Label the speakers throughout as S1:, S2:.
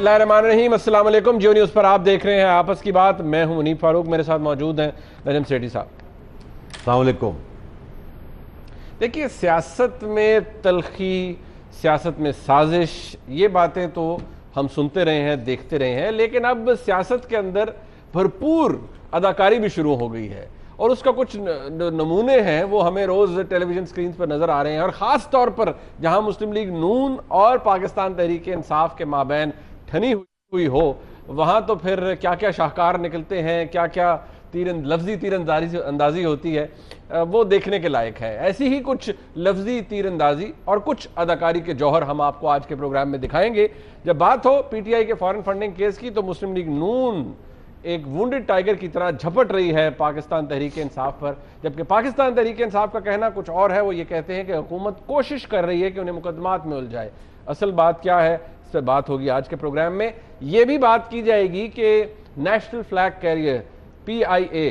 S1: बिस्मिल्लाहिर्रहमानिर्रहीम, अस्सलाम वालेकुम। जियो न्यूज़ पर आप देख रहे हैं आपस की बात। मैं हूं मुनीफ फारूक, मेरे साथ मौजूद हैं नजम सेठी साहब।
S2: अस्सलाम वालेकुम।
S1: देखिए, सियासत में तलखी, सियासत में साजिश, ये बातें तो हम सुनते रहे हैं, देखते रहे हैं, लेकिन अब सियासत के अंदर भरपूर अदाकारी भी शुरू हो गई है और उसका कुछ नमूने हैं वो हमें रोज़ टेलीविज़न स्क्रीन पर नज़र आ रहे हैं। और ख़ास तौर पर जहां मुस्लिम लीग नून और पाकिस्तान तहरीक इंसाफ के माबैन ठनी हुई हो, वहाँ तो फिर क्या क्या शाहकार निकलते हैं, क्या क्या लफ्जी तीरंदाजी होती है, वो देखने के लायक है। ऐसी ही कुछ लफ्जी तीरंदाजी और कुछ अदाकारी के जौहर हम आपको आज के प्रोग्राम में दिखाएंगे। जब बात हो पीटीआई के फॉरेन फंडिंग केस की, तो मुस्लिम लीग नून एक वुंडेड टाइगर की तरह झपट रही है पाकिस्तान तहरीक इंसाफ पर, जबकि पाकिस्तान तहरीक इंसाफ का कहना कुछ और है। वो ये कहते हैं कि हुकूमत कोशिश कर रही है कि उन्हें मुकदमात में उलझाए। असल बात क्या है, इस पर बात होगी आज के प्रोग्राम में। यह भी बात की जाएगी कि नेशनल फ्लैग कैरियर PIA,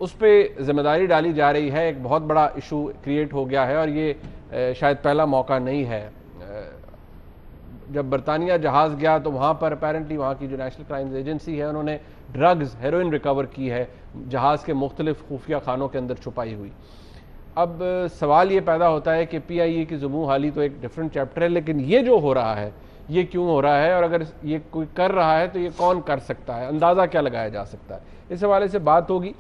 S1: उस पर जिम्मेदारी डाली जा रही है। एक बहुत बड़ा इशू क्रिएट हो गया है और ये शायद पहला मौका नहीं है। जब बरतानिया जहाज़ गया तो वहाँ पर अपेरेंटली वहाँ की जो नेशनल क्राइम्स एजेंसी है, उन्होंने ड्रग्स, हेरोइन रिकवर की है जहाज़ के मुख्तलिफ खुफिया खानों के अंदर छुपाई हुई। अब सवाल ये पैदा होता है कि PIA की ज़ुमू हाली तो एक डिफरेंट चैप्टर है, लेकिन ये जो हो रहा है ये क्यों हो रहा है, और अगर ये कोई कर रहा है तो ये कौन कर सकता है, अंदाज़ा क्या लगाया जा सकता है, इस हवाले से बात होगी।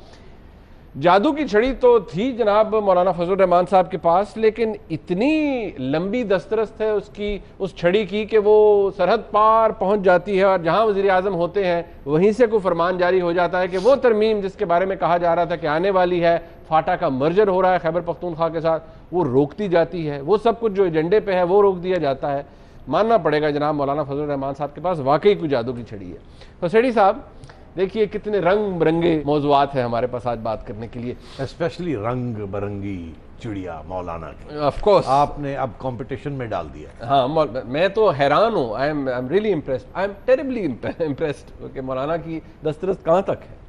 S1: जादू की छड़ी तो थी जनाब मौलाना फजल रहमान साहब के पास, लेकिन इतनी लंबी दस्तरस है उसकी, उस छड़ी की, कि वो सरहद पार पहुंच जाती है और जहां वज़ीर आज़म होते हैं वहीं से कोई फरमान जारी हो जाता है कि वो तरमीम जिसके बारे में कहा जा रहा था कि आने वाली है, फाटा का मर्जर हो रहा है खैबर पख्तूनख्वा के साथ, वो रोकती जाती है। वो सब कुछ जो एजेंडे पे है वो रोक दिया जाता है। मानना पड़ेगा जनाब मौलाना फजल रहमान साहब के पास वाकई कोई जादू की छड़ी है। तो सेठी साहब देखिए, कितने रंग बिरंगे मौज़ूआत है हमारे पास आज बात करने के लिए,
S2: स्पेशली रंग बिरंगी चिड़िया मौलाना की
S1: ऑफ कोर्स
S2: आपने अब कंपटीशन में डाल दिया।
S1: हाँ, मैं तो हैरान हूँ। I am really impressed, I am terribly impressed कि मौलाना की दस्तरस कहाँ तक है।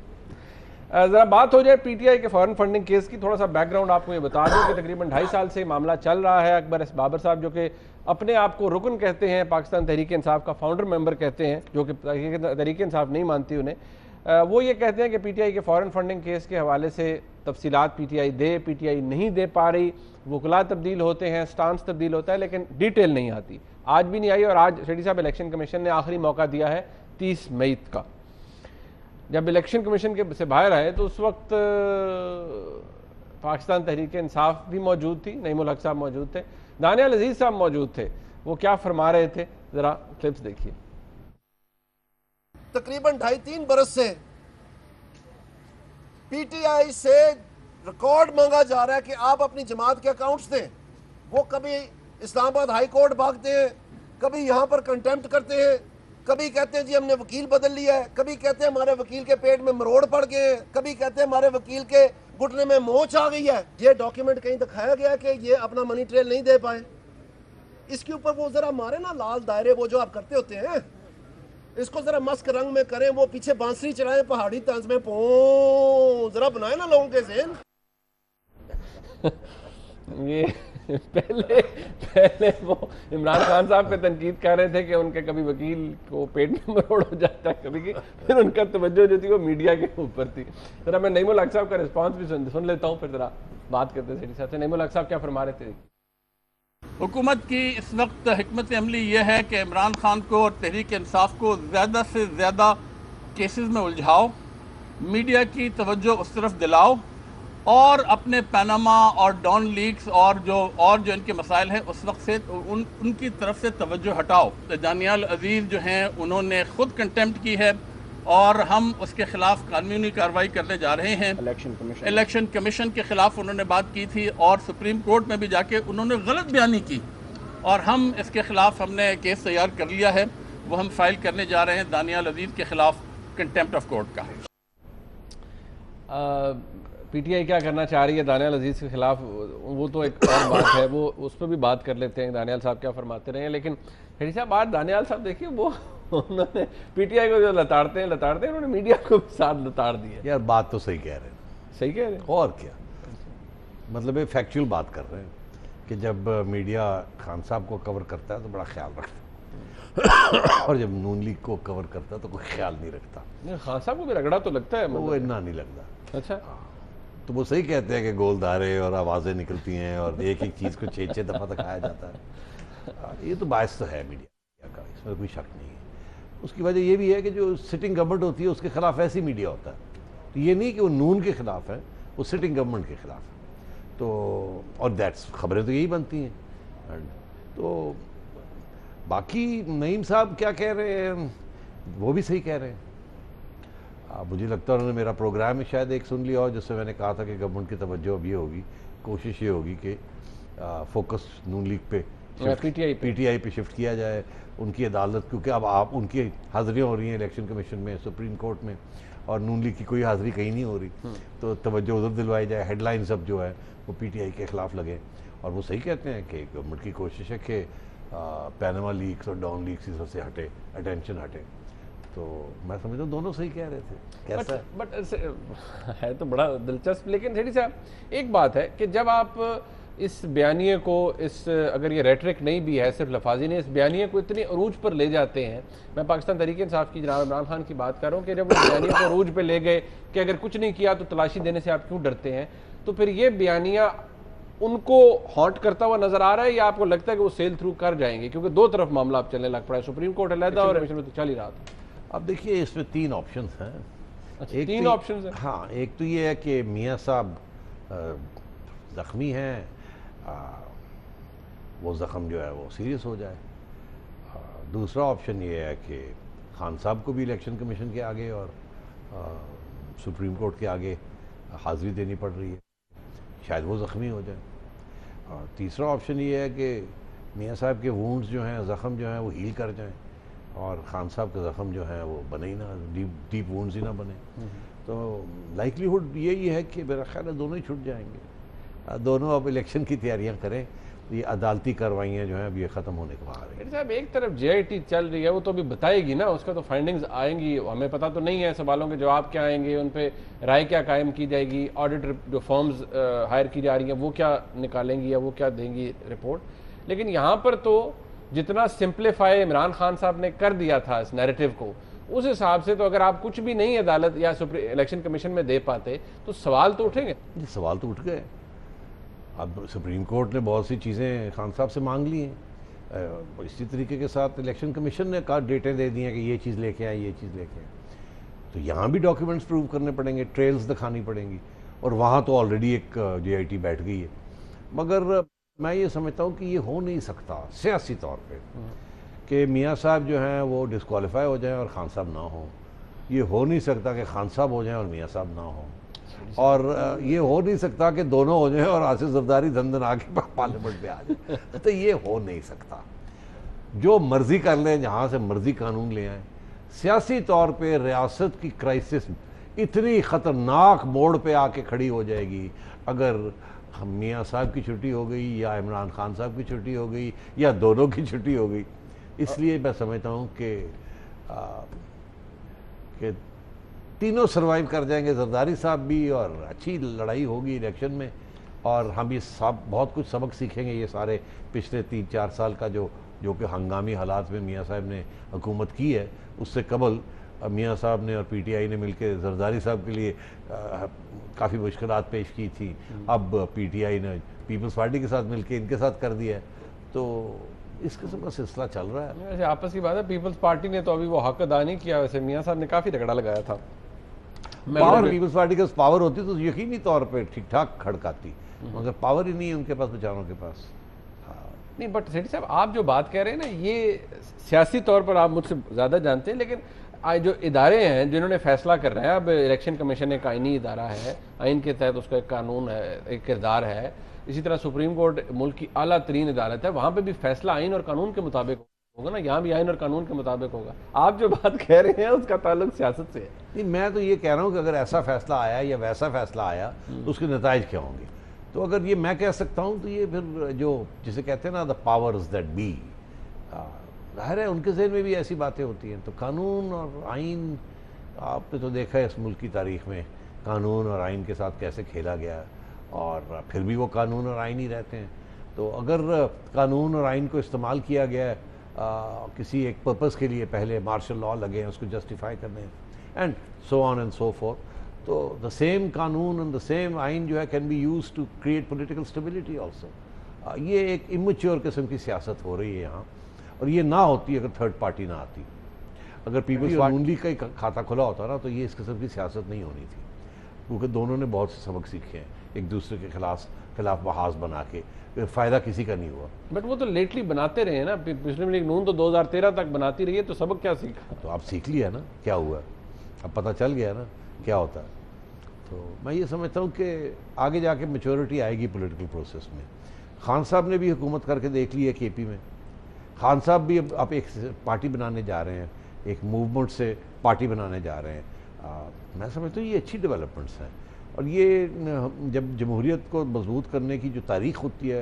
S1: ज़रा बात हो जाए PTI के फॉरेन फंडिंग केस की। थोड़ा सा बैकग्राउंड आपको ये बता दूं कि तकरीबन 2.5 साल से मामला चल रहा है। अकबर एस बाबर साहब, जो कि अपने आप को रुकन कहते हैं, पाकिस्तान तहरीक इंसाफ का फाउंडर मेंबर कहते हैं, जो कि तहरीक इंसाफ नहीं मानती उन्हें, वो ये कहते हैं कि PTI के फॉरेन फंडिंग केस के हवाले से तफसीलात PTI दे, PTI नहीं दे पा रही। वकला तब्दील होते हैं, स्टांस तब्दील होता है, लेकिन डिटेल नहीं आती। आज भी नहीं आई और आज शेठी साहब इलेक्शन कमीशन ने आखिरी मौका दिया है 30 मई का। जब इलेक्शन कमीशन के से बाहर आए तो उस वक्त पाकिस्तान तहरीक इंसाफ भी मौजूद थी, नईमुल हक साहब मौजूद थे, दानियाल अजीज साहब मौजूद थे। वो क्या फरमा रहे थे, जरा क्लिप्स देखिए।
S3: तकरीबन 2.5-3 बरस से PTI से रिकॉर्ड मांगा जा रहा है कि आप अपनी जमात के अकाउंट्स दें। वो कभी इस्लामाबाद हाई कोर्ट भागते हैं, कभी यहाँ पर कंटेम्प्ट करते हैं, कभी कहते हैं जी हमने वकील बदल लिया है, कभी कहते हैं हमारे वकील के पेट में मरोड़ पड़ गए हैं, कभी कहते हैं हमारे वकील के घुटने में मोच आ गई है। ये डॉक्यूमेंट कहीं दिखाया गया कि ये अपना मनी ट्रेल नहीं दे पाए। इसके ऊपर वो जरा मारे ना लाल दायरे, वो जो आप करते होते हैं, इसको जरा मस्क रंग में करें, वो पीछे बांसुरी चलाएं पहाड़ी तंज में, पो जरा बनाए ना लोगों के ज़हन।
S1: ये पहले वो इमरान खान साहब पे तनकीद कर रहे थे कि उनके कभी वकील को पेट में मरोड़ हो जाता है कभी की, फिर उनका तवज्जो जो थी वो मीडिया के ऊपर थी। जरा मैं नईमुल हक साहब का रिस्पांस भी सुन लेता हूँ, फिर जरा बात करते सेठी साहब से। नईमुल हक साहब क्या फरमा रहे थे?
S4: हुकूमत की इस वक्त हिकमत अमली यह है कि इमरान खान को और तहरीक इंसाफ को ज़्यादा से ज़्यादा केसेस में उलझाओ, मीडिया की तवज्जो उस तरफ दिलाओ और अपने पनामा और डॉन लीक्स और जो इनके मसाइल हैं उस वक्त से उनकी तरफ से तवज्जो हटाओ। दानियाल अजीज़ जो हैं उन्होंने ख़ुद कंटेम्प्ट की है और हम उसके खिलाफ कानूनी कार्रवाई करने जा रहे हैं। इलेक्शन कमीशन के खिलाफ उन्होंने बात की थी और सुप्रीम कोर्ट में भी जाके उन्होंने गलत बयानी की और हम इसके खिलाफ हमने केस तैयार कर लिया है, वो हम फाइल करने जा रहे हैं दानियाल अजीज़ के खिलाफ कंटेम्प्ट ऑफ कोर्ट का।
S1: PTI क्या करना चाह रही है दानियाल अजीज़ के खिलाफ, वो तो एक और बात है, वो उस पर भी बात कर लेते हैं, दानियाल साहब क्या फरमाते रहे हैं। लेकिन शेठी साहब आज दानियाल साहब देखिए, वो उन्होंने PTI को जो लताड़ते हैं उन्होंने मीडिया को भी साथ लताड़ दिया।
S2: यार बात तो सही कह रहे हैं,
S1: सही कह रहे हैं,
S2: और क्या, मतलब ये फैक्चुअल बात कर रहे हैं कि जब मीडिया खान साहब को कवर करता है तो बड़ा ख्याल रखता है। और जब नून लीग को कवर करता तो कोई ख्याल नहीं रखता।
S1: नहीं, खान साहब को भी रगड़ा तो लगता है
S2: वो इतना नहीं लगता।
S1: अच्छा,
S2: तो वो सही कहते हैं कि गोलधारे और आवाज़ें निकलती हैं और एक एक चीज़ को 6-6 दफ़ा दिखाया जाता है। ये तो बायस तो है मीडिया का, इसमें कोई शक नहीं है। उसकी वजह ये भी है कि जो सिटिंग गवर्नमेंट होती है उसके खिलाफ ऐसी मीडिया होता है। तो ये नहीं कि वो नून के खिलाफ है, वो सिटिंग गवर्नमेंट के खिलाफ है। तो और दैट्स खबरें तो यही बनती हैं। तो बाकी नईम साहब क्या कह रहे हैं वो भी सही कह रहे हैं। मुझे लगता है उन्होंने मेरा प्रोग्राम में शायद एक सुन लिया हो जिससे मैंने कहा था कि गवर्नमेंट की तवज्जो अब ये होगी, कोशिश ये होगी कि फोकस नून लीग पे पीटीआई पे शिफ्ट किया जाए। उनकी अदालत, क्योंकि अब आप उनकी हाज़िरियाँ हो रही हैं इलेक्शन कमीशन में, सुप्रीम कोर्ट में, और नून लीग की कोई हाज़िरी कहीं नहीं हो रही, तो तवज्जो उधर दिलवाई जाए। हेडलाइन सब जो है वो पीटीआई के ख़िलाफ़ लगे। और वो सही कहते हैं कि गवर्नमेंट की कोशिश है कि पैनामा लीक्स और डॉन लीक्स इस से हटे, अटेंशन हटे। तो मैं समझता हूँ दोनों सही कह रहे थे। कैसा
S1: बट है तो बड़ा दिलचस्प। लेकिन सेठी साहब एक बात है कि जब आप इस बयानिए को, इस अगर ये रेटरिक नहीं भी है, सिर्फ लफाजी ने, इस बयानिए को इतनी अरूज पर ले जाते हैं। मैं पाकिस्तान तहरीक इंसाफ की जनाब इमरान खान की बात कर रहा हूँ कि जब वो बयानिए को अरूज पर ले गए कि अगर कुछ नहीं किया तो तलाशी देने से आप क्यों डरते हैं, तो फिर ये बयानिया उनको हॉन्ट करता हुआ नजर आ रहा है या आपको लगता है कि वो सेल थ्रू कर जाएंगे? क्योंकि दो तरफ मामला अब चलने लग पड़ा है, सुप्रीम कोर्ट अलहदा और तो चल ही रहा था।
S2: अब देखिए इसमें 3 ऑप्शन हैं।
S1: अच्छा, 3 ऑप्शन है।
S2: हाँ, एक तो ये है कि मियाँ साहब ज़ख्मी हैं, वो ज़ख्म जो है वो सीरियस हो जाए। दूसरा ऑप्शन ये है कि खान साहब को भी इलेक्शन कमीशन के आगे और सुप्रीम कोर्ट के आगे हाज़िरी देनी पड़ रही है, शायद वो ज़ख्मी हो जाए। और तीसरा ऑप्शन ये है कि मियाँ साहब के वूंड्स जो हैं, ज़ख्म जो हैं वो हील कर जाएं और खान साहब के ज़ख्म जो हैं वो बने ही ना, डीप वूंड्स ही ना बने। तो लाइकलीहुड यही है कि मेरा ख्याल है दोनों ही छूट जाएंगे। दोनों अब इलेक्शन की तैयारियां करें। ये अदालती कार्रवाइयाँ जो हैं अब ये ख़त्म होने के बाहर है।
S1: साहब एक तरफ जेआईटी चल रही है, वो तो अभी बताएगी ना, उसका तो फाइंडिंग्स आएंगी, हमें पता तो नहीं है, सवालों के जवाब क्या आएंगे, उन पे राय क्या कायम की जाएगी, ऑडिट जो फर्म्स हायर की जा रही हैं वो क्या निकालेंगी या वो क्या देंगी रिपोर्ट। लेकिन यहाँ पर तो जितना सिंप्लीफाई इमरान खान साहब ने कर दिया था इस नैरेटिव को, उस हिसाब से तो अगर आप कुछ भी नहीं अदालत या इलेक्शन कमीशन में दे पाते तो सवाल तो उठेंगे।
S2: सवाल तो उठ गए। अब सुप्रीम कोर्ट ने बहुत सी चीज़ें खान साहब से मांग ली हैं। इसी तरीके के साथ इलेक्शन कमीशन ने कहा, डेटे दे दिए कि ये चीज़ लेके आए, ये चीज़ लेके आए। तो यहाँ भी डॉक्यूमेंट्स प्रूव करने पड़ेंगे, ट्रेल्स दिखानी पड़ेंगी, और वहाँ तो ऑलरेडी एक जेआईटी बैठ गई है। मगर मैं ये समझता हूँ कि ये हो नहीं सकता सियासी तौर पे कि मियाँ साहब जो हैं वो डिस्क्वालीफाई हो जाएं और खान साहब ना हो। ये हो नहीं सकता कि खान साहब हो जाएं और मियाँ साहब ना हो, और ये हो नहीं सकता कि दोनों हो जाएं और आसिफ जरदारी धंधन आके पार्लियामेंट में आ जाए। तो ये हो नहीं सकता। जो मर्जी कर लें, जहाँ से मर्जी कानून ले आएँ, सियासी तौर पे रियासत की क्राइसिस इतनी ख़तरनाक मोड़ पे आके खड़ी हो जाएगी अगर मियाँ साहब की छुट्टी हो गई या इमरान खान साहब की छुट्टी हो गई या दोनों की छुट्टी हो गई। इसलिए मैं समझता हूँ कि तीनों सर्वाइव कर जाएंगे, जरदारी साहब भी, और अच्छी लड़ाई होगी इलेक्शन में। और हम ये सब बहुत कुछ सबक सीखेंगे ये सारे पिछले 3-4 साल का जो कि हंगामी हालात में मियाँ साहब ने हुकूमत की है। उससे कबल मियाँ साहब ने और पीटीआई ने मिलकर जरदारी साहब के लिए काफ़ी मुश्किलात पेश की थी। अब पीटीआई ने पीपल्स पार्टी के साथ मिलकर इनके साथ कर दिया है। तो इस किस्म का सिलसिला चल रहा है।
S1: वैसे आपस की बात है, पीपल्स पार्टी ने तो अभी वो हक अदा नहीं किया। वैसे मियाँ साहब ने काफ़ी रगड़ा लगाया था।
S2: पावर पीपल्स पार्टी के पावर होती तो यकीनी तौर पे ठीक ठाक खड़काती, मगर पावर ही नहीं है उनके पास, बेचारों के पास।
S1: नहीं, बट सेठी साहब आप जो बात कह रहे हैं ना, ये सियासी तौर पर आप मुझसे ज़्यादा जानते हैं, लेकिन आज जो इदारे हैं जिन्होंने फैसला कर रहे हैं, अब इलेक्शन कमीशन एक आइनी इदारा है, आइन के तहत उसका एक कानून है, एक किरदार है। इसी तरह सुप्रीम कोर्ट मुल्क की आला तरीन अदालत है, वहाँ पे भी फैसला आइन और कानून के मुताबिक होगा ना, यहाँ भी आइन और कानून के मुताबिक होगा। आप जो बात कह रहे हैं उसका ताल्लुक सियासत से है।
S2: नहीं, मैं तो ये कह रहा हूँ कि अगर ऐसा फैसला आया या वैसा फैसला आया तो उसके नताइज क्या होंगे। तो अगर ये मैं कह सकता हूँ तो ये फिर जो जिसे कहते हैं ना द पावर्स दैट बी, जाहिर है उनके जहन में भी ऐसी बातें होती हैं। तो कानून और आइन, आपने तो देखा है इस मुल्क की तारीख में कानून और आइन के साथ कैसे खेला गया, और फिर भी वो कानून और आइन ही रहते हैं। तो अगर कानून और आइन को इस्तेमाल किया गया है किसी एक पर्पस के लिए पहले मार्शल लॉ लगे हैं उसको जस्टिफाई करने, and so on and so forth. तो द सेम कानून एंड द सेम आइन जो है can be use to create political stability also. ये एक इमेच्योर किस्म की सियासत हो रही है यहाँ, और ये ना होती अगर थर्ड पार्टी ना आती। अगर पीपल्स पार्टी नून लीग का ही खाता खुला होता ना तो ये इस किस्म की सियासत नहीं होनी थी, क्योंकि दोनों ने बहुत से सबक सीखे हैं एक दूसरे के खिलाफ महाज बना के, फ़ायदा किसी का नहीं हुआ।
S1: बट वो तो लेटली बनाते रहे ना, मुस्लिम लीग नून तो 2013 तक बनाती रही है, तो सबक क्या सीखा?
S2: तो आप सीख लिया ना क्या हुआ, अब पता चल गया ना क्या होता है। तो मैं ये समझता हूँ कि आगे जाके मेच्योरिटी आएगी पॉलिटिकल प्रोसेस में। खान साहब ने भी हुकूमत करके देख ली है केपी में। खान साहब भी अब एक पार्टी बनाने जा रहे हैं, एक मूवमेंट से पार्टी बनाने जा रहे हैं। मैं समझता हूँ ये अच्छी डेवलपमेंट्स हैं, और ये जब जमहूरियत को मजबूत करने की जो तारीख़ होती है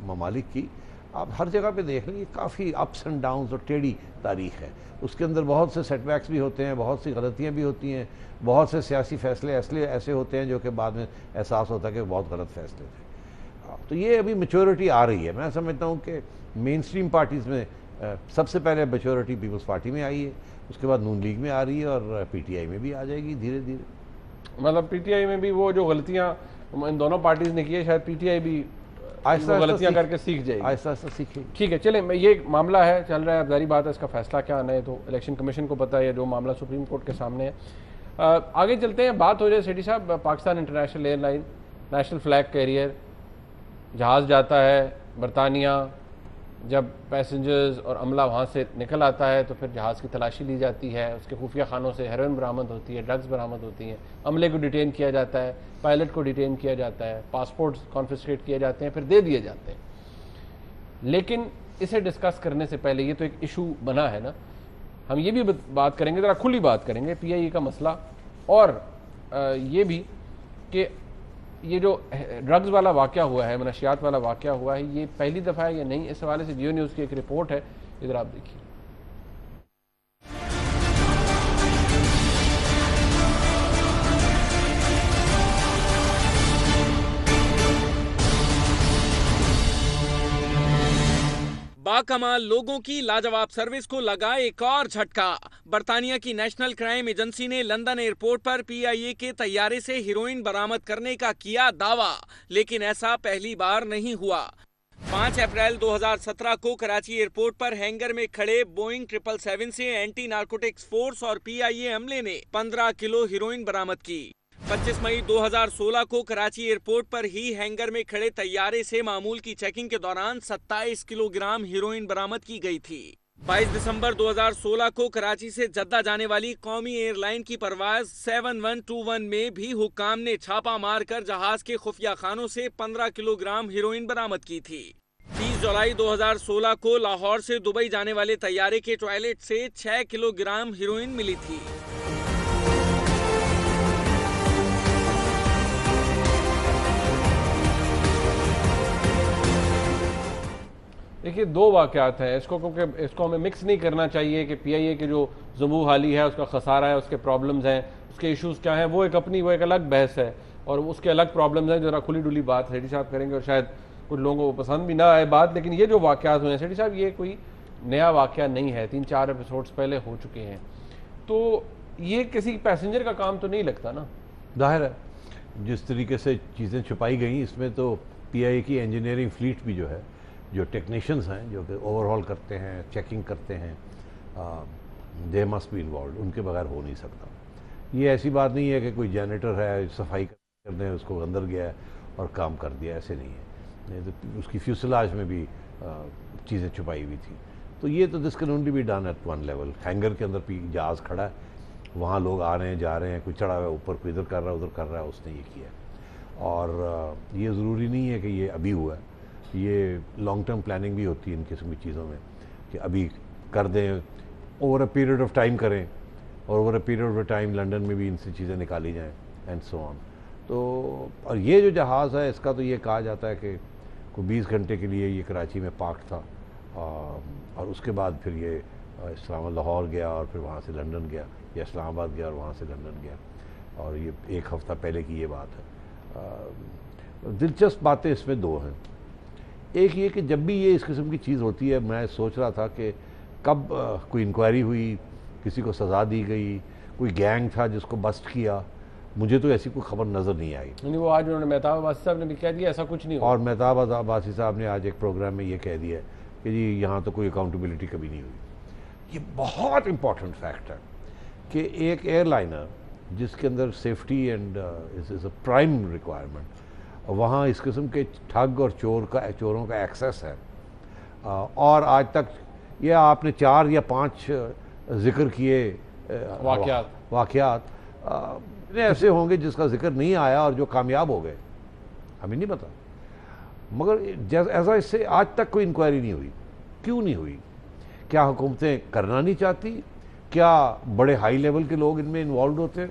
S2: ममालिक की, आप हर जगह पे देख लें, ये काफ़ी अप्स एंड डाउन्स और टेढ़ी तारीख़ है। उसके अंदर बहुत से सेटबैक्स भी होते हैं, बहुत सी गलतियाँ भी होती हैं, बहुत से सियासी फैसले ऐसे होते हैं जो कि बाद में एहसास होता है कि बहुत गलत फैसले थे। तो ये अभी मेच्योरिटी आ रही है। मैं समझता हूँ कि मेन स्ट्रीम पार्टीज़ में सबसे पहले मेच्योरिटी पीपल्स पार्टी में आई है, उसके बाद नून लीग में आ रही है, और पीटीआई में भी आ जाएगी धीरे धीरे।
S1: मतलब पीटीआई में भी वो जो गलतियां इन दोनों पार्टीज ने की है, शायद पीटीआई भी आहिस्ता गलतियां करके सीख जाएगी,
S2: आहिस्ता आहिस्ता सीखेगी।
S1: ठीक है, चले, ये एक मामला है चल रहा है, अब जारी बात है इसका फैसला क्या आना है तो इलेक्शन कमीशन को पता है, जो मामला सुप्रीम कोर्ट के सामने है। आगे चलते हैं, बात हो जाए सेठी साहब, Pakistan international airline national flag carrier, जहाज़ जाता है बरतानिया, जब पैसेंजर्स और अमला वहाँ से निकल आता है तो फिर जहाज़ की तलाशी ली जाती है, उसके खुफिया खानों से हेरोइन बरामद होती है, ड्रग्स बरामद होती हैं, अमले को डिटेन किया जाता है, पायलट को डिटेन किया जाता है, पासपोर्ट कॉन्फिस्केट किए जाते हैं, फिर दे दिए जाते हैं। लेकिन इसे डिस्कस करने से पहले, ये तो एक इशू बना है ना, हम ये भी बात करेंगे, ज़रा खुली बात करेंगे पीआईए का मसला, और ये भी कि ये जो ड्रग्स वाला वाक़या हुआ है, मनशियात वाला वाक़या हुआ है, ये पहली दफ़ा है या नहीं, इस हवाले से जियो न्यूज़ की एक रिपोर्ट है, इधर आप देखिए।
S5: बाकमाल लोगों की लाजवाब सर्विस को लगा एक और झटका। बरतानिया की नेशनल क्राइम एजेंसी ने लंदन एयरपोर्ट पर पीआईए के तैयारे से हीरोइन बरामद करने का किया दावा, लेकिन ऐसा पहली बार नहीं हुआ। 5 अप्रैल 2017 को कराची एयरपोर्ट पर हैंगर में खड़े बोइंग 777 से एंटी नार्कोटिक्स फोर्स और पीआईए अमले ने 15 किलो हीरोइन बरामद की। 25 मई 2016 को कराची एयरपोर्ट पर ही हैंगर में खड़े तैयारे से मामूल की चेकिंग के दौरान 27 किलोग्राम हीरोइन बरामद की गई थी। 22 दिसंबर 2016 को कराची से जद्दा जाने वाली कौमी एयरलाइन की परवाज 7121 में भी हुक्काम ने छापा मारकर जहाज के खुफिया खानों से 15 किलोग्राम हीरोइन बरामद की थी। 30 जुलाई 2016 को लाहौर से दुबई जाने वाले तैयारे के टॉयलेट से 6 किलोग्राम हीरोइन मिली थी।
S1: देखिए, दो वाक़यात हैं इसको, क्योंकि इसको हमें मिक्स नहीं करना चाहिए कि पीआईए के जो ज़मू हाली है, उसका खसारा है, उसके प्रॉब्लम्स हैं, उसके इश्यूज़ क्या हैं, वो एक अलग बहस है, और उसके अलग प्रॉब्लम्स हैं। जरा खुली डुली बात सेठी साहब करेंगे, और शायद कुछ लोगों को पसंद भी ना आए बात, लेकिन ये जो वाक़यात हुए हैं सेठी साहब, ये कोई नया वाक़या नहीं है, 3-4 एपिसोड्स पहले हो चुके हैं, तो ये किसी पैसेंजर का काम तो नहीं लगता ना।
S2: जाहिर है, जिस तरीके से चीज़ें छुपाई गई, इसमें तो पीआईए की इंजीनियरिंग फ्लीट भी जो है, जो टेक्नीशियंस हैं जो कि ओवरहॉल करते हैं, चेकिंग करते हैं, दे मस्ट बी इन्वॉल्व, उनके बगैर हो नहीं सकता। ये ऐसी बात नहीं है कि कोई जैनेटर है, सफाई करने उसको अंदर गया और काम कर दिया, ऐसे नहीं है। तो उसकी फ्यूसलाज में भी चीज़ें छुपाई हुई थी। तो ये तो this can only be done at one level. Hanger के अंदर जहाज़ खड़ा है, वहाँ लोग आ रहे हैं, जा रहे हैं, कोई चढ़ा हुआ है ऊपर, कोई इधर कर रहा है, उधर कर रहा है, उसने ये किया। और ये ज़रूरी नहीं है कि ये अभी हुआ है, ये लॉन्ग टर्म प्लानिंग भी होती है इन किस्म की चीज़ों में, कि अभी कर दें, over a period of time करें, और over a period of time London में भी इनसे चीज़ें निकाली जाएं, एंड सो ऑन। तो और ये जो जहाज़ है, इसका तो ये कहा जाता है कि कोई 20 घंटे के लिए ये कराची में पार्क था, और उसके बाद फिर ये लाहौर गया, और फिर वहाँ से लंदन गया, या इस्लामाबाद गया और वहाँ से लंदन गया, और ये 1 हफ़्ता पहले की ये बात है। दिलचस्प बातें इसमें दो हैं। एक ये कि जब भी ये इस किस्म की चीज़ होती है, मैं सोच रहा था कि कब कोई इंक्वायरी हुई, किसी को सज़ा दी गई, कोई गैंग था जिसको बस्ट किया, मुझे तो ऐसी कोई खबर नज़र नहीं आई।
S1: नहीं, वो आज उन्होंने मेहताब अब्बासी साहब ने भी कह दिया ऐसा कुछ नहीं हुआ।
S2: और मेहताब अब्बासी साहब ने आज एक प्रोग्राम में ये कह दिया कि जी यहाँ तो कोई अकाउंटेबिलिटी कभी नहीं हुई। ये बहुत इंपॉर्टेंट फैक्ट है कि एक एयरलाइनर जिसके अंदर safety and is a prime requirement, वहाँ इस किस्म के ठग और चोरों का एक्सेस है। और आज तक ये आपने 4 या 5 जिक्र किए वाक़यात ऐसे होंगे जिसका जिक्र नहीं आया और जो कामयाब हो गए, हमें नहीं पता। मगर ऐसा इससे आज तक कोई इंक्वायरी नहीं हुई। क्यों नहीं हुई? क्या हुकूमतें करना नहीं चाहती? क्या बड़े हाई लेवल के लोग इनमें इन्वॉल्व होते हैं?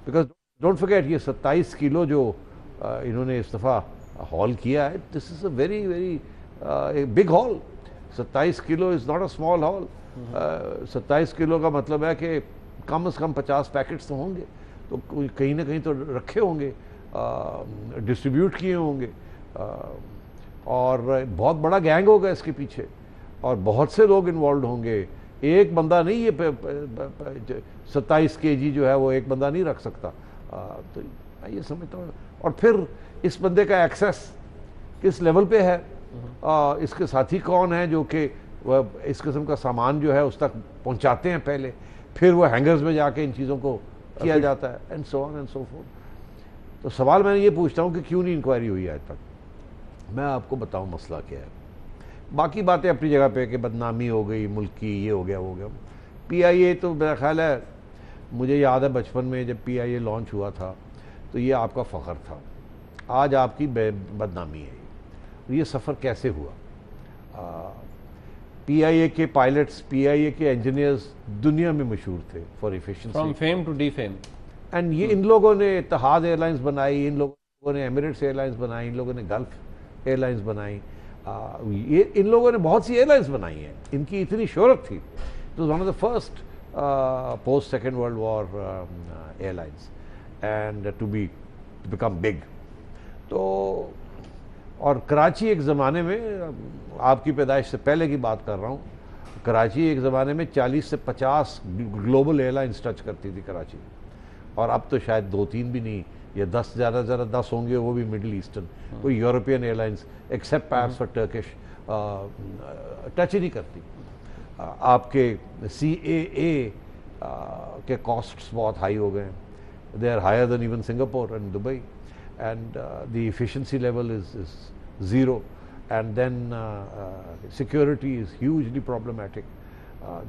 S2: बिकॉज डोंट फॉरगेट, ये 27 किलो जो इन्होंने इस दफ़ा हॉल किया है, this is a very very big hall. 27 kilo is not a small hall. 27 kilo का मतलब है कि कम से कम 50 पैकेट्स तो होंगे, तो कहीं ना कहीं तो रखे होंगे, डिस्ट्रीब्यूट किए होंगे, और बहुत बड़ा गैंग होगा इसके पीछे और बहुत से लोग इन्वॉल्व होंगे। एक बंदा नहीं, ये 27 kg जो है वो एक बंदा नहीं रख सकता। तो ये समझता हूँ। और फिर इस बंदे का एक्सेस किस लेवल पे है, इसके साथी कौन है जो कि इस किस्म का सामान जो है उस तक पहुंचाते हैं पहले, फिर वो हैंगर्स में जाके इन चीज़ों को किया जाता है, and so on and so forth. तो सवाल मैंने ये पूछता हूँ कि क्यों नहीं इंक्वायरी हुई आज तक? मैं आपको बताऊँ मसला क्या है। बाकी बातें अपनी जगह पे कि बदनामी हो गई मुल्क की, ये हो गया वो हो गया। PIA तो मेरा ख्याल है, मुझे याद है बचपन में जब PIA लॉन्च हुआ था तो ये आपका फ़ख्र था, आज आपकी बदनामी है। ये सफ़र कैसे हुआ? PIA के पायलट्स, PIA के इंजीनियर्स दुनिया में मशहूर थे for efficiency,
S1: from fame to defame.
S2: And ये इन लोगों ने इत्तेहाद एयरलाइंस बनाई, इन लोगों ने एमिरेट्स एयरलाइंस बनाई, इन लोगों ने गल्फ एयरलाइंस बनाई, ये इन लोगों ने बहुत सी एयरलाइंस बनाई हैं। इनकी इतनी शोहरत थी, तो one of the first post second world war airlines and to become big. तो और कराची एक ज़माने में, आपकी पैदाइश से पहले की बात कर रहा हूँ, कराची एक ज़माने में 40 से 50 ग्लोबल एयरलाइंस टच करती थी कराची, और अब तो शायद 2-3 भी नहीं, या 10 ज़्यादा 10 होंगे, वो भी मिडल ईस्टर्न, कोई यूरोपियन एयरलाइंस एक्सेप्ट पैर्स और टर्किश टच ही नहीं करती। आपके CAA के कॉस्ट्स बहुत हाई हो गए हैं, they are higher than even Singapore and Dubai, and the efficiency level is zero, and then security is hugely problematic,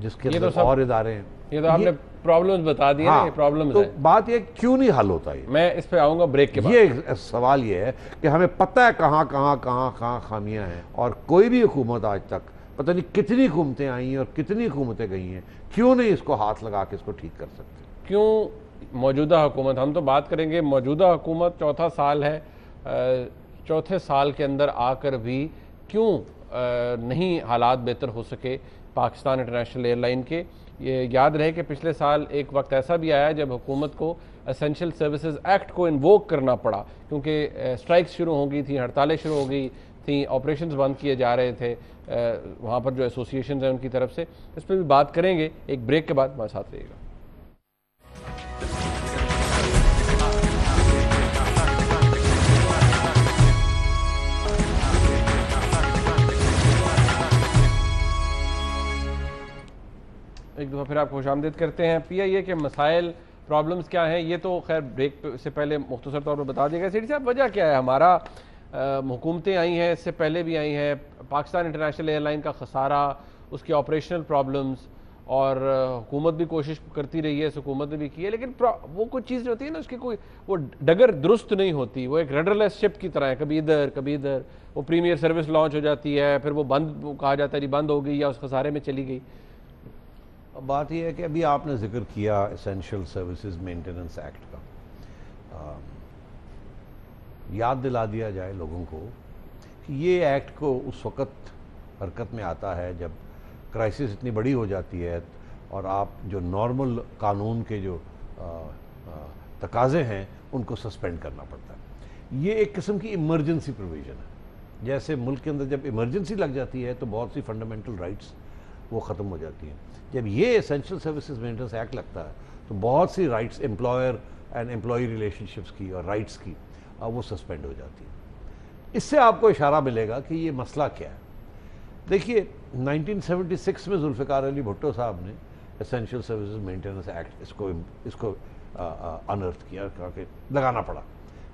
S2: जिसके अंदर और इदारे हैं।
S1: ये तो आपने प्रॉब्लम्स बता दिए ना, ये प्रॉब्लम्स
S2: तो
S1: हैं।
S2: बात ये क्यों नहीं हल होता है,
S1: मैं इस पे आऊंगा ब्रेक के बाद।
S2: ये सवाल ये है कि हमें पता है कहाँ खामियां हैं, और कोई भी हुकूमत आज तक, पता नहीं कितनी हुकूमतें आई हैं और कितनी हुकूमतें गई हैं, क्यों नहीं इसको हाथ लगा के इसको ठीक कर सकते?
S1: क्यों मौजूदा हुकूमत, हम तो बात करेंगे मौजूदा हुकूमत, चौथा साल है, चौथे साल के अंदर आकर भी क्यों नहीं हालात बेहतर हो सके पाकिस्तान इंटरनेशनल एयरलाइन के? ये याद रहे कि पिछले साल एक वक्त ऐसा भी आया जब हुकूमत को एसेंशियल सर्विसेज एक्ट को इन्वोक करना पड़ा, क्योंकि स्ट्राइक्स शुरू हो गई थी, हड़तालें शुरू हो गई थी, ऑपरेशंस बंद किए जा रहे थे वहाँ पर जो एसोसिएशन हैं उनकी तरफ से। इस पर भी बात करेंगे एक ब्रेक के बाद, हमारे साथ रहिएगा। एक दफ़ा फिर आपको खुशामदीद करते हैं। PIA के मसाइल, प्रॉब्लम्स क्या हैं, ये तो खैर ब्रेक से पहले मुख्तसर तौर पर बता दिएगा। सीडी साहब, वजह क्या है? हमारा हुकूमतें आई हैं, इससे पहले भी आई हैं, पाकिस्तान इंटरनेशनल एयरलाइन का खसारा, उसके ऑपरेशनल प्रॉब्लम्स, और हुकूमत भी कोशिश करती रही है, हुकूमत ने भी की है, लेकिन वो कुछ चीज़ होती है ना, उसकी कोई वो डगर दुरुस्त नहीं होती, वो एक रडरलेस शिप की तरह है, कभी इधर कभी इधर। वो प्रीमियर सर्विस लॉन्च हो जाती है, फिर वो बंद कहा जाता है जी बंद हो गई या उस खसारे में चली गई।
S2: अब बात यह है कि अभी आपने जिक्र किया एसेंशियल सर्विसेज मेंटेनेंस एक्ट का, याद दिला दिया जाए लोगों को कि ये एक्ट को उस वक़्त हरकत में आता है जब क्राइसिस इतनी बड़ी हो जाती है और आप जो नॉर्मल कानून के जो तकाज़े हैं उनको सस्पेंड करना पड़ता है। ये एक किस्म की इमरजेंसी प्रोविज़न है। जैसे मुल्क के अंदर जब इमरजेंसी लग जाती है तो बहुत सी फंडामेंटल राइट्स वो ख़त्म हो जाती हैं। जब ये एसेंशियल सर्विसेज मेंटेनेंस एक्ट लगता है तो बहुत सी rights employer and employee relationships की और राइट्स की वो सस्पेंड हो जाती है। इससे आपको इशारा मिलेगा कि ये मसला क्या है। देखिए 1976 में जुल्फ़िकार अली भुट्टो साहब ने एसेंशियल सर्विसेज मेंटेनेंस एक्ट इसको अनर्थ किया, कहा कि लगाना पड़ा।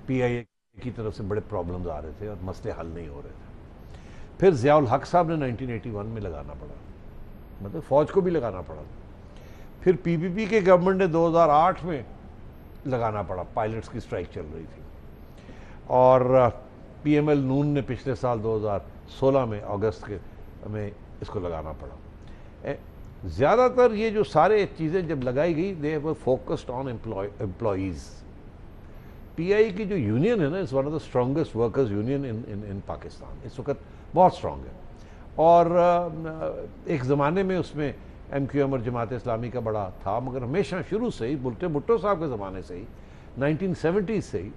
S2: PIA की तरफ से बड़े प्रॉब्लम्स आ रहे थे और मसले हल नहीं हो रहे थे। फिर ज़ियाउल हक साहब ने 1981 में लगाना पड़ा, मतलब फ़ौज को भी लगाना पड़ा। फिर PPP के गवर्नमेंट ने 2008 में लगाना पड़ा, पायलट्स की स्ट्राइक चल रही थी। और PML नून ने पिछले साल 2016 में अगस्त के में इसको लगाना पड़ा। ज़्यादातर ये जो सारे चीज़ें जब लगाई गई, they were focused on employees. PI की जो यूनियन है ना, is one of the strongest workers union in Pakistan, इस वक्त बहुत स्ट्रॉन्ग है। और एक ज़माने में उसमें MQM और जमात इस्लामी का बड़ा था, मगर हमेशा शुरू से ही भुट्टो साहब के ज़माने से ही 1970s से ही,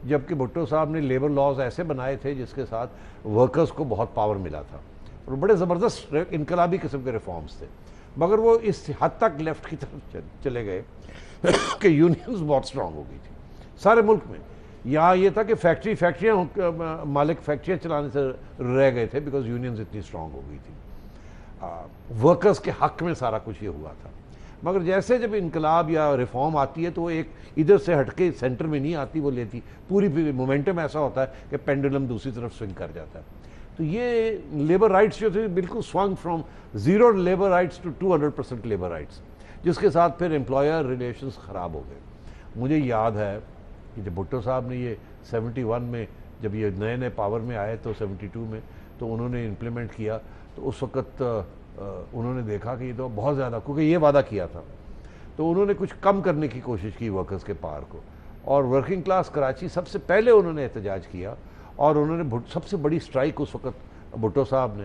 S2: जबकि भुट्टो साहब ने लेबर लॉज ऐसे बनाए थे जिसके साथ वर्कर्स को बहुत पावर मिला था और बड़े ज़बरदस्त इनकलाबी किस्म के रिफॉर्म्स थे। मगर वो इस हद तक लेफ्ट की तरफ चले गए कि यूनियंस बहुत स्ट्रांग हो गई थी सारे मुल्क में। यहाँ ये था कि फैक्ट्रियाँ मालिक फैक्ट्रियाँ चलाने से रह गए थे बिकॉज यूनियंस इतनी स्ट्रांग हो गई थी। वर्कर्स के हक में सारा कुछ ये हुआ था। मगर जैसे जब इनकलाब या रिफॉर्म आती है तो वो एक इधर से हटके सेंटर में नहीं आती, वो लेती पूरी मोमेंटम ऐसा होता है कि पेंडुलम दूसरी तरफ स्विंग कर जाता है। तो ये लेबर राइट्स जो थे बिल्कुल swung from 0 labour rights to 200% labour rights, जिसके साथ फिर एम्प्लॉयर रिलेशंस ख़राब हो गए। मुझे याद है कि जब भुट्टो साहब ने ये 71 में जब ये नए नए पावर में आए तो 72 में तो उन्होंने इम्प्लीमेंट किया, तो उस वक़्त उन्होंने देखा कि ये तो बहुत ज़्यादा, क्योंकि ये वादा किया था, तो उन्होंने कुछ कम करने की कोशिश की वर्कर्स के पावर को। और वर्किंग क्लास कराची सबसे पहले उन्होंने एहतजाज किया और उन्होंने सबसे बड़ी स्ट्राइक उस वक़्त भुट्टो साहब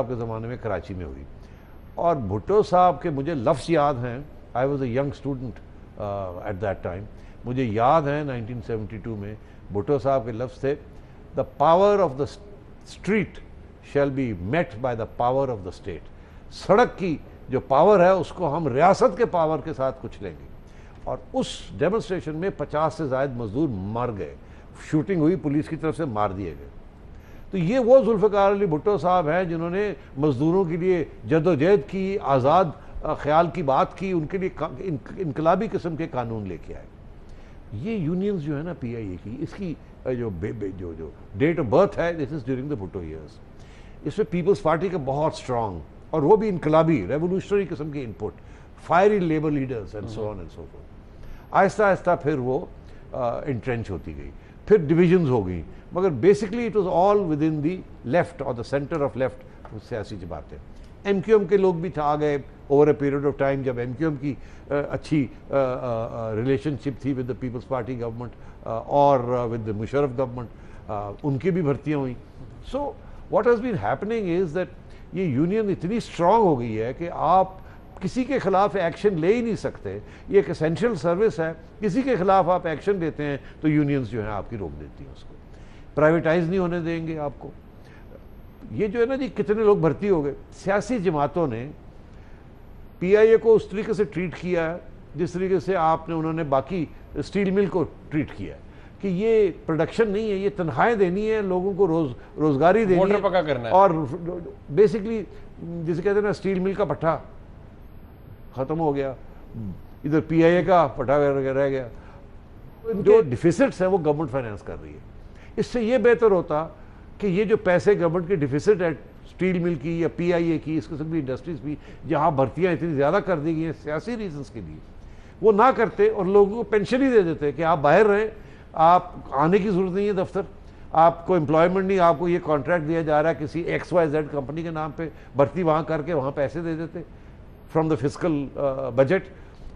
S2: के ज़माने में कराची में हुई। और भुट्टो साहब के मुझे लफ्ज़ याद हैं, I was a young student at that time. मुझे याद है 1972 में भुट्टो साहब के लफ्ज़ थे, the power of the street shall be met by the power of the state. सड़क की जो पावर है उसको हम रियासत के पावर के साथ कुछ लेंगे। और उस डेमोन्स्ट्रेशन में 50 से ज़ायद मजदूर मर गए, शूटिंग हुई, पुलिस की तरफ से मार दिए गए। तो ये वो जुल्फ़िकार अली भुट्टो साहब हैं जिन्होंने मजदूरों के लिए जद्दोजहद की, आज़ाद ख्याल की बात की, उनके लिए इनकलाबी किस्म के कानून लेके आए। ये यूनियंस जो है ना PIA की, इसकी जो डेट ऑफ बर्थ है, this is during the Bhutto years. इसमें पीपल्स पार्टी का बहुत स्ट्रांग और वो भी इनकलाबी रेवोल्यूशनरी किस्म के input, fiery labour leaders and so on and so fourth. Aahista Aahista फिर वो इंट्रेंच होती गई, फिर डिविजन्स हो गई, मगर basically it was all within the left और द सेंटर ऑफ लेफ्ट सियासी जमातें। MQM के लोग भी आ गए over a period of time, जब MQM की अच्छी रिलेशनशिप थी with the People's Party government और विद द मुशर्रफ गवर्नमेंट, उनकी भी भर्तियाँ हुई। So what has been happening is that ये यूनियन इतनी स्ट्रांग हो गई है कि आप किसी के खिलाफ एक्शन ले ही नहीं सकते। ये एक एसेंशियल सर्विस है, किसी के खिलाफ आप एक्शन लेते हैं तो यूनियंस जो है आपकी रोक देती हैं, उसको प्राइवेटाइज नहीं होने देंगे आपको। ये जो है ना जी, कितने लोग भर्ती हो गए। सियासी जमातों ने PIA को उस तरीके से ट्रीट किया है जिस तरीके से उन्होंने बाकी स्टील मिल को ट्रीट किया है कि ये प्रोडक्शन नहीं है, ये तनख्वाहें देनी है, लोगों को रोजगारी देनी है,
S1: पका करना है।
S2: और बेसिकली जिसे कहते हैं ना, स्टील मिल का भट्ठा ख़त्म हो गया, इधर PIA का भट्ठा रह गया। जो डिफिसिट्स है वो गवर्नमेंट फाइनेंस कर रही है। इससे ये बेहतर होता कि ये जो पैसे गवर्नमेंट के डिफिसिट है स्टील मिल की या PIA की, इस किस्म की इंडस्ट्रीज भी जहाँ भर्तियाँ इतनी ज़्यादा कर दी गई हैं सियासी रीजंस के लिए, वो ना करते और लोगों को पेंशन ही दे देते कि आप बाहर रहें, आप आने की ज़रूरत नहीं है दफ्तर, आपको एम्प्लॉयमेंट नहीं, आपको ये कॉन्ट्रैक्ट दिया जा रहा है किसी XYZ कंपनी के नाम पे, भर्ती वहाँ करके वहाँ पैसे दे देते फ्रॉम द फिस्कल बजट।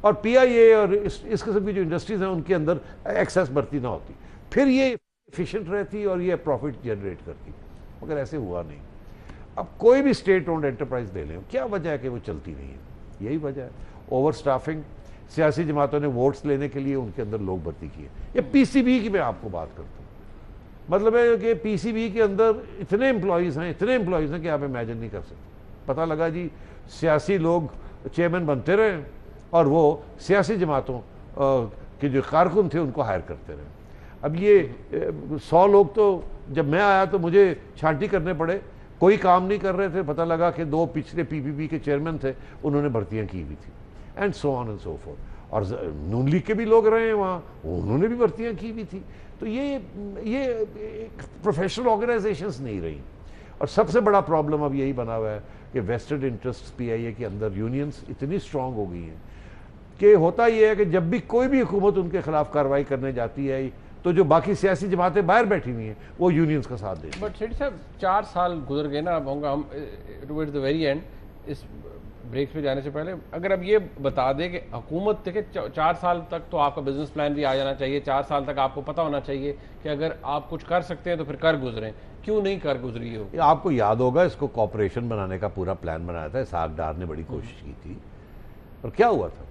S2: और PIA और इस किस्म की जो इंडस्ट्रीज़ हैं उनके अंदर एक्सेस भर्ती ना होती, फिर ये एफिशिएंट रहती और ये प्रॉफिट जनरेट करती। मगर ऐसे हुआ नहीं। अब कोई भी स्टेट ओन्ड एंटरप्राइज ले लें, क्या वजह है कि वो चलती नहीं है? यही वजह है, ओवर स्टाफिंग। सियासी जमातों ने वोट्स लेने के लिए उनके अंदर लोग भर्ती किए। ये PCB की मैं आपको बात करता हूँ, मतलब है कि PCB के अंदर इतने एम्प्लॉयज़ हैं कि आप इमेजिन नहीं कर सकते। पता लगा जी सियासी लोग चेयरमैन बनते रहे और वो सियासी जमातों के जो कारकुन थे उनको हायर करते रहे। अब ये 100 लोग तो जब मैं आया तो मुझे छांटी करने पड़े, कोई काम नहीं कर रहे थे, पता लगा कि 2 पिछले पीपीपी के चेयरमैन थे, उन्होंने भर्तियां की हुई थी, and so on and so fourth. और नून लीग के भी लोग रहे हैं वहाँ, उन्होंने भी भर्तियां की हुई थी। तो ये प्रोफेशनल ऑर्गेनाइजेशंस नहीं रही। और सबसे बड़ा प्रॉब्लम अब यही बना हुआ है कि वेस्टेड इंटरेस्ट पीआईए के अंदर यूनियंस इतनी स्ट्रांग हो गई हैं कि होता ये है कि जब भी कोई भी हुकूमत उनके खिलाफ कार्रवाई करने जाती है तो जो बाकी सियासी जमातें बाहर बैठी हुई हैं वो यूनियंस का साथ देती हैं।
S1: बट सेठी साहब 4 साल गुजर गए ना, अब होगा हम टुवर्ड्स द वेरी एंड, इस ब्रेक पे जाने से पहले अगर अब ये बता दें कि हुकूमत के 4 साल तक तो आपका बिजनेस प्लान भी आ जाना चाहिए, 4 साल तक आपको पता होना चाहिए कि अगर आप कुछ कर सकते हैं तो फिर कर गुजरें, क्यों नहीं कर गुजरी हो?
S2: आपको याद होगा इसको कॉर्पोरेशन बनाने का पूरा प्लान बनाया था, इसहाक डार ने बड़ी कोशिश की थी, और क्या हुआ था,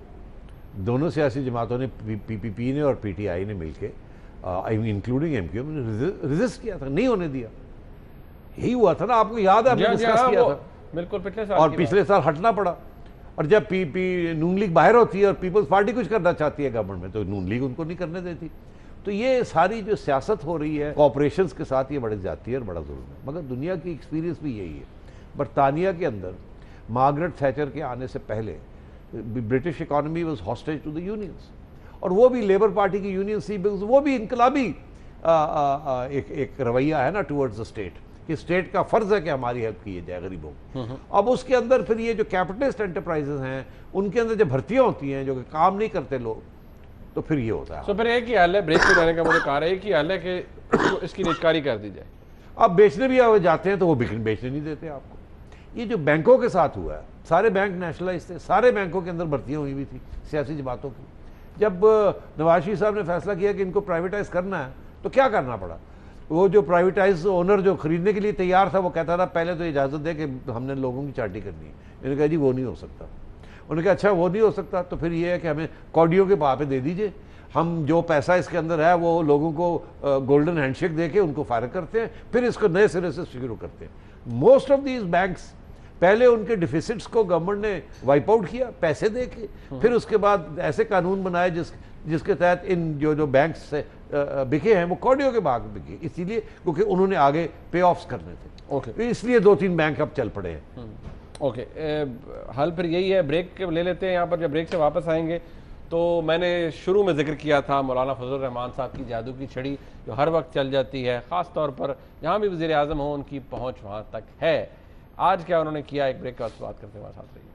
S2: दोनों सियासी जमातों ने, पीपीपी ने और पीटीआई ने मिलकर इंक्लूडिंग एमक्यू ने रेजिस्ट किया था, नहीं होने दिया। यही हुआ था ना, आपको याद है, हमने डिस्कस किया था
S1: बिल्कुल पिछले साल,
S2: और पिछले साल हटना पड़ा। और जब नून लीग बाहर होती है और पीपल्स पार्टी कुछ करना चाहती है गवर्नमेंट में, तो नून लीग उनको नहीं करने देती। तो ये सारी जो सियासत हो रही है कॉर्पोरेशंस के साथ, ये बड़ी ज्यादती है और बड़ा जुल्म है। मगर दुनिया की एक्सपीरियंस भी यही है। बरतानिया के अंदर मार्गरेट थैचर के आने से पहले British economy was hostage to the unions, और वो भी लेबर पार्टी की यूनियन सी, वो भी इनकलाबी एक रवैया है ना टुवर्ड्स द स्टेट, कि स्टेट का फर्ज है कि हमारी हेल्प की जाए गरीबों को। अब उसके अंदर फिर ये जो कैपिटलिस्ट एंटरप्राइजेस हैं उनके अंदर जब भर्तियां होती हैं जो कि काम नहीं करते लोग, तो फिर ये होता है।
S1: तो फिर एक ही हाल है, ब्रेक पे जाने का मुझे कहा है, एक ही हाल है कि इसकी निजकारी कर दी जाए।
S2: अब बेचने भी जाते हैं तो वो बेचने नहीं देते आपको। ये जो बैंकों के साथ हुआ है, सारे बैंक नेशनलाइज थे, सारे बैंकों के अंदर भर्तियां हुई थी सियासी जमातों की। जब नवाज शरीफ साहब ने फैसला किया कि इनको प्राइवेटाइज करना है, तो क्या करना पड़ा, वो जो प्राइवेटाइज ओनर जो खरीदने के लिए तैयार था वो कहता था पहले तो इजाज़त दे कि हमने लोगों की चाटी करनी है। इन्होंने कहा जी वो नहीं हो सकता। उन्होंने कहा अच्छा वो नहीं हो सकता, तो फिर ये है कि हमें कौडियों के भाव पे दे दीजिए, हम जो पैसा इसके अंदर है वो लोगों को गोल्डन हैंडशेक दे के उनको फायर करते हैं, फिर इसको नए सिरे से शुरू करते हैं। मोस्ट ऑफ दीज बैंक्स पहले उनके डिफिसिट्स को गवर्नमेंट ने वाइप आउट किया पैसे दे के, फिर उसके बाद ऐसे कानून बनाए जिसके तहत इन जो बैंक्स से बिके हैं वो कौडियों के भाग बिके, इसीलिए क्योंकि उन्होंने आगे पे ऑफ्स करने थे।
S1: ओके,
S2: इसलिए 2-3 बैंक अब चल पड़े हैं।
S1: ओके, हल फिर यही है। ब्रेक ले लेते हैं यहाँ पर। जब ब्रेक से वापस आएंगे तो मैंने शुरू में जिक्र किया था मौलाना फजल रहमान साहब की जादू की छड़ी जो हर वक्त चल जाती है, ख़ास तौर पर जहाँ भी वज़ीर आज़म हो उनकी पहुँच वहाँ तक है। आज क्या उन्होंने किया, एक ब्रेक के बाद बात करते हैं, साथ रहिए।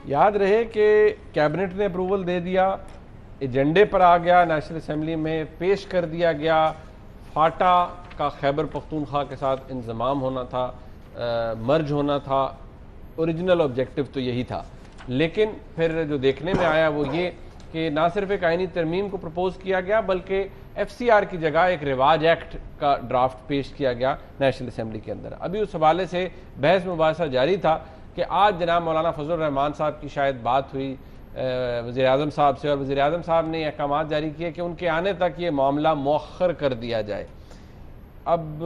S1: याद रहे कि कैबिनेट ने अप्रूवल दे दिया, एजेंडे पर आ गया, नेशनल असेंबली में पेश कर दिया गया। फाटा का खैबर पख्तूनख्वा के साथ इंजमाम होना था, मर्ज होना था, ओरिजिनल ऑब्जेक्टिव तो यही था। लेकिन फिर जो देखने में आया वो ये कि ना सिर्फ एक आईनी तरमीम को प्रपोज किया गया बल्कि FCR की जगह एक रिवाज एक्ट का ड्राफ्ट पेश किया गया नेशनल असेंबली के अंदर। अभी उस हवाले से बहस मुबासा जारी था कि आज जनाब मौलाना फजल रहमान साहब की शायद बात हुई वज़ीर आज़म साहब से, और वज़ीर आज़म साहब ने अहकाम जारी किए कि उनके आने तक ये मामला मौखर कर दिया जाए। अब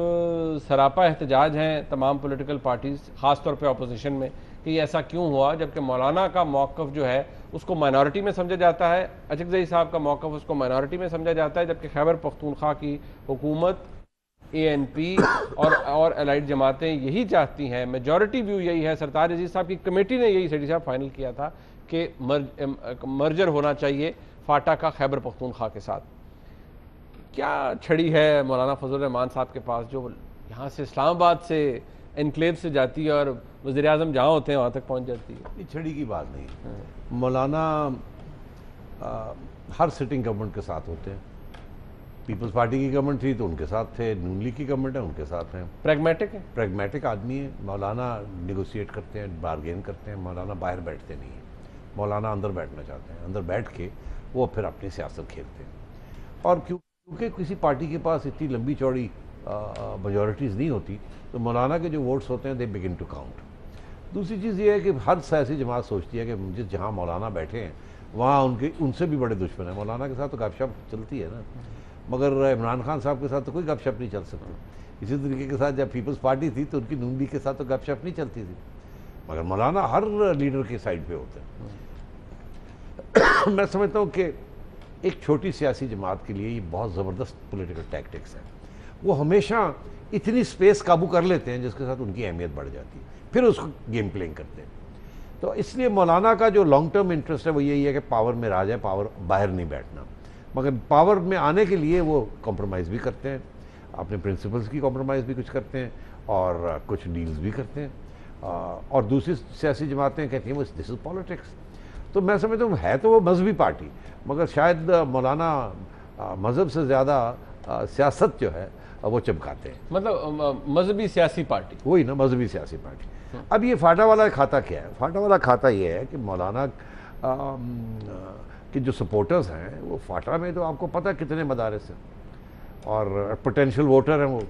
S1: सरापा एहतजाज हैं तमाम पॉलिटिकल पार्टीज़, ख़ास तौर पे अपोजिशन में, कि ऐसा क्यों हुआ, जबकि मौलाना का मौक़िफ़ जो है उसको माइनॉरिटी में समझा जाता है, अचकज़ई साहब का मौक़िफ़ उसको माइनॉरिटी में समझा जाता है, जबकि खैबर पख्तूनख्वा की हुकूमत, ANP और एलाइड जमातें यही चाहती हैं, मेजॉरिटी व्यू यही है। सरताज अजीज़ साहब की कमेटी ने यही सेठी साहब फाइनल किया था कि मर्जर होना चाहिए फाटा का खैबर पख्तूनख्वा के साथ। क्या छड़ी है मौलाना फजल रहमान साहब के पास जो यहाँ से इस्लामाबाद से एनक्लेव से जाती है और वज़ीर आज़म जहाँ होते हैं वहाँ तक पहुँच जाती है?
S2: ये छड़ी की बात नहीं। मौलाना हर सिटिंग गवर्नमेंट के साथ होते हैं। पीपल्स पार्टी की गवर्नमेंट थी तो उनके साथ थे, नून लीग की गवर्नमेंट है उनके साथ हैं।
S1: प्रैग्मेटिक है,
S2: प्रैग्मेटिक आदमी है मौलाना। नेगोशिएट करते हैं, बारगेन करते हैं। मौलाना बाहर बैठते नहीं हैं, मौलाना अंदर बैठना चाहते हैं। अंदर बैठ के वो फिर अपनी सियासत खेलते हैं। और क्योंकि किसी पार्टी के पास इतनी लंबी चौड़ी मेजॉरिटीज़ नहीं होती, तो मौलाना के जो वोट्स होते हैं दे बिगिन टू काउंट। दूसरी चीज़ ये है कि हर सियासी जमात सोचती है कि मुझे जहाँ मौलाना बैठे हैं वहाँ उनसे भी बड़े दुश्मन हैं। मौलाना के साथ तो गपशप चलती है ना, मगर इमरान खान साहब के साथ तो कोई गपशप नहीं चल सकती। इसी तरीके के साथ जब पीपल्स पार्टी थी तो उनकी नून लीग के साथ तो गपशप नहीं चलती थी, मगर मौलाना हर लीडर के साइड पे होते हैं। मैं समझता हूँ कि एक छोटी सियासी जमात के लिए ये बहुत ज़बरदस्त पॉलिटिकल टैक्टिक्स है। वो हमेशा इतनी स्पेस काबू कर लेते हैं जिसके साथ उनकी अहमियत बढ़ जाती है, फिर उसको गेम प्लेइंग करते हैं। तो इसलिए मौलाना का जो लॉन्ग टर्म इंटरेस्ट है वो यही है कि पावर में रह जाए, पावर बाहर नहीं बैठना। मगर पावर में आने के लिए वो कॉम्प्रोमाइज़ भी करते हैं, अपने प्रिंसिपल्स की कॉम्प्रोमाइज़ भी कुछ करते हैं और कुछ डील्स भी करते हैं। और दूसरी सियासी जमातें कहती हैं वो दिस इज़ पॉलिटिक्स। तो मैं समझता हूँ है तो वो मजहबी पार्टी, मगर शायद मौलाना मज़हब से ज़्यादा सियासत जो है वो चमकाते हैं।
S1: मतलब मजहबी सियासी पार्टी,
S2: वही ना, मजहबी सियासी पार्टी। अब ये फाटा वाला खाता क्या है? फाटा वाला खाता ये है कि मौलाना के जो सपोर्टर्स हैं वो फाटा में तो आपको पता है कितने मदारस हैं और पोटेंशियल वोटर हैं वो,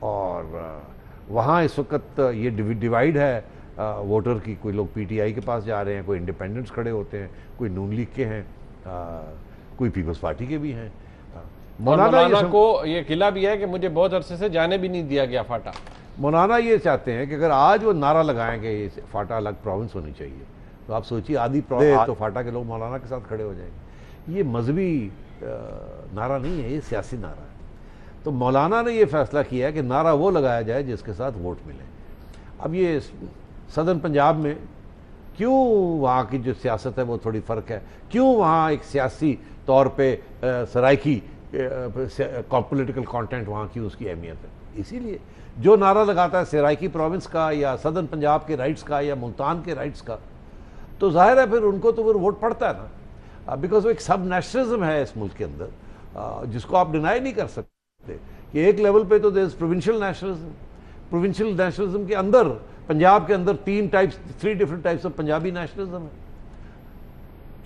S2: और वहाँ इस वक्त ये डिवाइड है वोटर की। कोई लोग पीटीआई के पास जा रहे हैं, कोई इंडिपेंडेंट्स खड़े होते हैं, कोई नून लीग के हैं, कोई पीपल्स पार्टी के भी हैं।
S1: मौलाना को ये किला भी है कि मुझे बहुत अरसे से जाने भी नहीं दिया गया फाटा।
S2: मौलाना ये चाहते हैं कि अगर आज वो नारा लगाएंगे ये फाटा अलग प्रोविंस होनी चाहिए, तो आप सोचिए आधी प्रोविंस तो फाटा के लोग मौलाना के साथ खड़े हो जाएंगे। ये मजहबी नारा नहीं है, ये सियासी नारा है। तो मौलाना ने ये फैसला किया है कि नारा वो लगाया जाए जिसके साथ वोट मिले। अब ये सदर्न पंजाब में क्यों वहाँ की जो सियासत है वो थोड़ी फ़र्क है, क्यों वहाँ एक सियासी तौर पे सराइकी पॉलिटिकल कंटेंट वहाँ की उसकी अहमियत है। इसीलिए जो नारा लगाता है सराइकी प्रोविंस का या सदर्न पंजाब के राइट्स का या मुल्तान के राइट्स का, तो जाहिर है फिर उनको तो फिर वोट पड़ता है ना, बिकॉज वो एक सब नेशनलिज्म है इस मुल्क के अंदर जिसको आप डिनाई नहीं कर सकते कि एक लेवल पे तो there is provincial nationalism. Provincial nationalism के अंदर पंजाब के अंदर 3 different types of Punjabi nationalism है।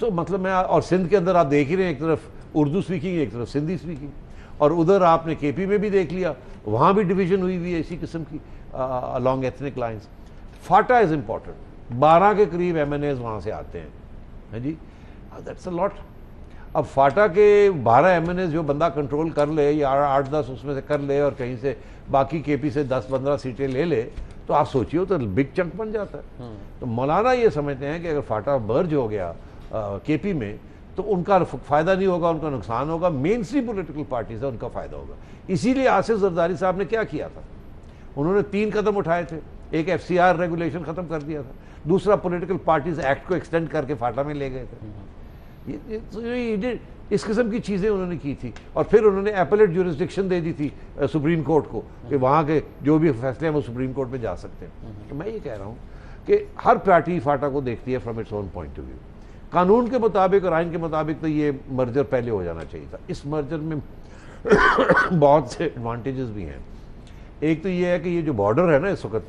S2: तो मतलब मैं, और सिंध के अंदर आप देख ही रहे हैं, एक तरफ उर्दू स्पीकिंग, एक तरफ सिंधी स्पीकिंग, और उधर आपने केपी में भी देख लिया, वहाँ भी डिवीजन हुई हुई है इसी किस्म की along ethnic lines. Phata is important, 12 के करीब MNAs वहाँ से आते हैं, है जी, दैट्स अ लॉट। अब फाटा के 12 MNAs जो बंदा कंट्रोल कर ले या 8-10 उसमें से कर ले और कहीं से बाकी केपी से 10-15 सीटें ले ले, तो आप सोचिए तो बिग चंक बन जाता है। तो मौलाना ये समझते हैं कि अगर फाटा मर्ज हो गया केपी में तो उनका फ़ायदा नहीं होगा, उनका नुकसान होगा। मेन स्ट्रीम पॉलिटिकल पार्टीज है, उनका फ़ायदा होगा। इसीलिए आसिफ जरदारी साहब ने क्या किया था, उन्होंने 3 कदम उठाए थे। एक FCR रेगुलेशन ख़त्म कर दिया था, दूसरा पॉलिटिकल पार्टीज एक्ट को एक्सटेंड करके फाटा में ले गए थे। इस किस्म की चीज़ें उन्होंने की थी। और फिर उन्होंने एपेलेट ज्यूरिसडिक्शन दे दी थी सुप्रीम कोर्ट को कि वहाँ के जो भी फैसले हैं वो सुप्रीम कोर्ट में जा सकते हैं। तो मैं ये कह रहा हूँ कि हर पार्टी फाटा को देखती है from its own point of view. कानून के मुताबिक और आइन के मुताबिक तो ये मर्जर पहले हो जाना चाहिए था। इस मर्जर में बहुत से एडवांटेजेस भी हैं। एक तो ये है कि ये जो बॉर्डर है ना इस वक्त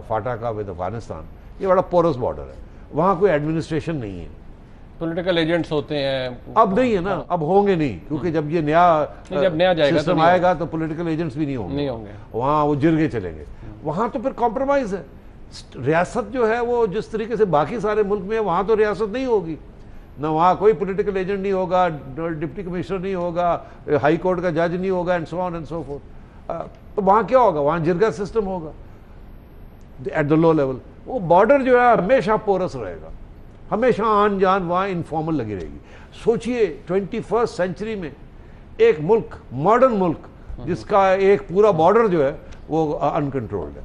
S2: फाटा का विद अफगानिस्तान, ये बड़ा पोरस बॉर्डर है, वहाँ कोई एडमिनिस्ट्रेशन नहीं है।
S1: पॉलिटिकल एजेंट्स होते हैं,
S2: अब नहीं है ना, अब होंगे नहीं, क्योंकि जब ये नया
S1: जाएगा
S2: सिस्टम आएगा तो पॉलिटिकल एजेंट्स भी नहीं होंगे, वहाँ वो जिरगे चलेंगे। वहाँ तो फिर कॉम्प्रोमाइज़ है। रियासत जो है वो जिस तरीके से बाकी सारे मुल्क में है, वहाँ तो रियासत नहीं होगी ना, वहाँ कोई पॉलिटिकल एजेंट नहीं होगा, डिप्टी कमिश्नर नहीं होगा, हाई कोर्ट का जज नहीं होगा, and so on and so forth. तो वहाँ क्या होगा, वहाँ जिरगा सिस्टम होगा एट द लो लेवल। वो बॉर्डर जो है हमेशा पोरस रहेगा, हमेशा आन जान वहाँ इनफॉर्मल लगी रहेगी। सोचिए 21st सेंचुरी में एक मुल्क, मॉडर्न मुल्क, जिसका एक पूरा बॉर्डर जो है वो अनकंट्रोल्ड है,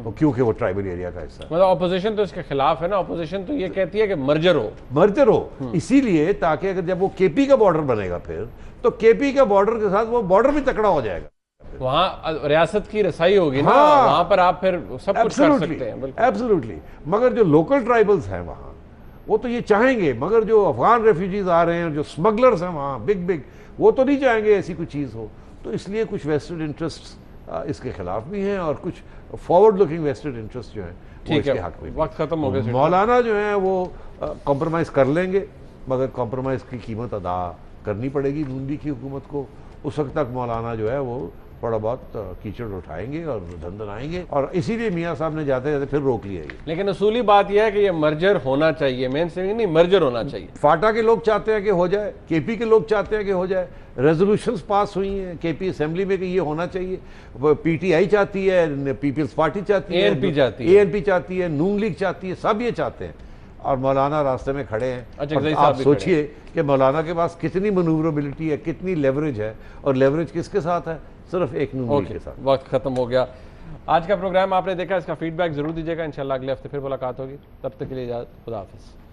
S2: क्योंकि वो ट्राइबल एरिया का हिस्सा है।
S1: मतलब ऑपोजिशन तो इसके खिलाफ है ना, ऑपोजिशन तो ये कहती है कि मर्जर हो,
S2: इसीलिए ताकि अगर जब वो केपी का बॉर्डर बनेगा फिर तो केपी के बॉर्डर के साथ वो बॉर्डर भी तकड़ा हो जाएगा,
S1: वहाँ रियासत की रसाई होगी ना, वहाँ पर आप फिर सब कुछ कर सकते हैं।
S2: एब्सोल्युटली। मगर जो लोकल ट्राइबल्स हैं वहाँ वो तो ये चाहेंगे, मगर जो अफगान रेफ्यूजीज आ रहे हैं, जो स्मगलर्स हैं वहाँ बिग, वो तो नहीं चाहेंगे ऐसी कोई चीज़ हो। तो इसलिए कुछ वेस्टेड इंटरेस्ट इसके खिलाफ भी हैं और कुछ फॉरवर्ड लुकिंग वेस्टेड इंटरेस्ट जो है वो इसके हक में।
S1: वक्त खत्म हो गया।
S2: मौलाना जो है वो कॉम्प्रोमाइज़ कर लेंगे, मगर कॉम्प्रोमाइज़ की कीमत अदा करनी पड़ेगी नून लीग की हुकूमत को। उस वक्त तक मौलाना जो है वो थोड़ा बहुत कीचड़ उठाएंगे और धंधन आएंगे, और इसीलिए मियाँ साहब ने जाते जाते फिर रोक लिया ये।
S1: लेकिन असूली बात यह है कि ये मर्जर होना चाहिए, मेन स्ट्रीमिंग नहीं, मर्जर होना चाहिए।
S2: फाटा के लोग चाहते हैं कि हो जाए, केपी के लोग चाहते हैं कि हो जाए, रेजोल्यूशंस पास हुई हैं केपी असेंबली में कि ये होना चाहिए, पीटीआई चाहती है, पीपल्स पार्टी चाहती है, एएनपी चाहती है, नून लीग चाहती है, सब ये चाहते हैं, और मौलाना रास्ते में खड़े हैं।
S1: अच्छा,
S2: और आप सोचिए कि मौलाना के पास कितनी मनूवरेबिलिटी है, कितनी लेवरेज है, और लेवरेज किसके साथ है? सिर्फ एक नून लीग के साथ।
S1: वक्त खत्म हो गया। आज का प्रोग्राम आपने देखा, इसका फीडबैक जरूर दीजिएगा। इंशाल्लाह अगले हफ्ते फिर मुलाकात होगी, तब तक के लिए इजाजत, खुदा हाफिज़।